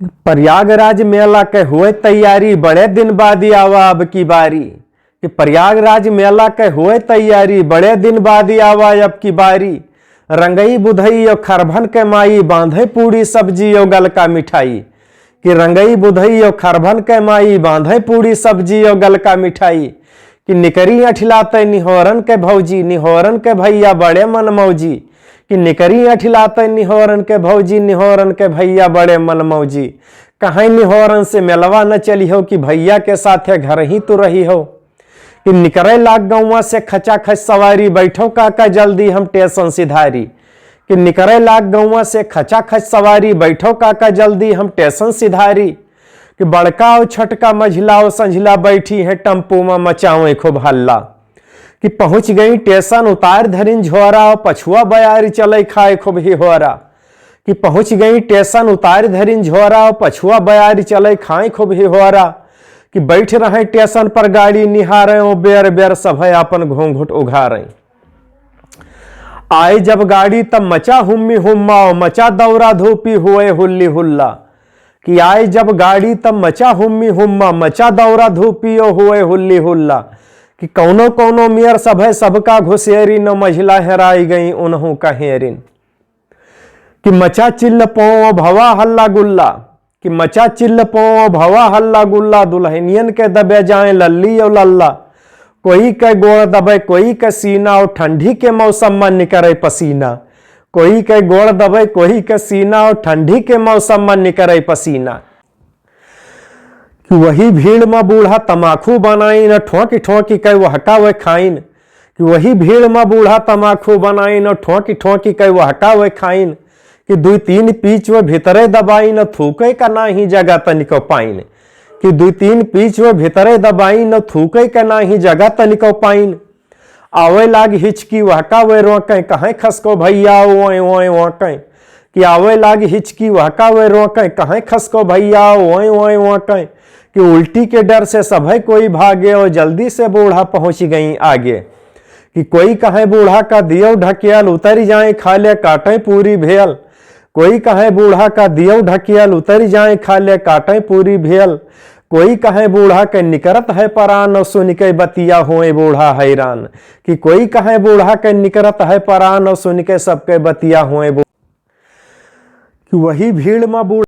प्रयागराज मेला के हुए तैयारी, बड़े दिन बाद आवा अब की बारी। कि प्रयागराज मेला के हुए तैयारी, बड़े दिन बाद आवा अब की बारी। रंगई बुधई और खरभन के माई, बांधे पूड़ी सब्जी और गल का मिठाई। कि रंगई बुधई और खरभन के माई, बांधे पूड़ी सब्जी और गल का मिठाई। कि निकरी अठिलाते निहोरन के भौजी, निहोरन के भैया बड़े मन मौजी। कि निकरी अठिलाते निहोरन के भौजी, निहोरन के भैया बड़े मन मौजी। कहीं निहोरन से मेलवा न चली हो, कि भैया के साथे घर ही तो रही हो। कि निकरे लाग गौवा से खचा खच सवारी, बैठो काका जल्दी हम टेशन सिधारी। कि निकरे लाग गौवा से खचा खच सवारी, बैठो काका जल्दी हम टेशन सिधारी। कि बड़का और छटका मझिला और संझिला, बैठी है टम्पू में मचावे खूब हल्ला। कि पहुंच गई टेशन उतार धरिन झोरा, और पछुआ बयारी चले खाए खूब ही होरा। कि पहुंच गई टेशन उतार धरिन झोरा, और पछुआ बयारी चले खाए खूब ही होरा। कि बैठ रहे टेशन पर गाड़ी निहारे, और बेर बेर सभे अपन घूंघट उघारे। आए जब गाड़ी तब मचा हुम्मी हुम्मा, मचा दौरा धूपी हुए हुल्ली हुल्ला। कि आए जब गाड़ी तब मचा हुम्मी हुम्मा, मचा दौरा धूपी हुए हुल्ली हुल्ला। कि कौनो कौनो मियर सभे सबका घुसेरी, न मझिला हेराई गई उन्हों का हेरिन। कि मचा चिल्ल पो भवा हल्ला गुल्ला। कि मचा चिल्ल पो भवा हल्ला गुल्ला, दुल्हनियन के दबे जाए लल्ली और लल्ला। कोई के गोड़ दबे कोई के सीना, और ठंडी के मौसम में निकरे पसीना। कोई के गोड़ दबे कोई के सीना, और ठंडी के मौसम में निकरे पसीना। कि वही भीड़ में बूढ़ा तमाखू बनाई, न ठोंकी ठोंकी कई वहका वे खाइन। कि वही भीड़ में बूढ़ा तमाखू बनाई, न ठोंकी ठोंकी कई वहका वे खाइन। कि दुई तीन पीछ वे भीतरे दबाई, न थूके का ना ही जगह तनिको पाइन। कि दुई तीन पीछ वे भीतरे दबाई, न थूके का ना ही जगह तनिको पाइन। आवे लाग हिचकी वहका वे रोकें, कहें खसको भैया ओए ओए ओकें। कि आवे लाग हिचकी वहका वे रोकें, कहें खसको भैया ओए ओए ओकें। कि उल्टी के डर से सभे कोई भागे, और जल्दी से बूढ़ा पहुंच गई आगे। कि कोई कहे बूढ़ा का दियो ढकियल, उतर जाए खाले काटें पूरी भेल। कोई कहे बूढ़ा का दियो ढकियल, उतर जाए खाले काटें पूरी भेल। कोई कहे बूढ़ा के निकरत है परान, और सुन के बतिया होए बूढ़ा हैरान। कि कोई कहे बूढ़ा के निकरत है परान, और सुन के सबके बतिया होए। कि वही भीड़ में बूढ़ा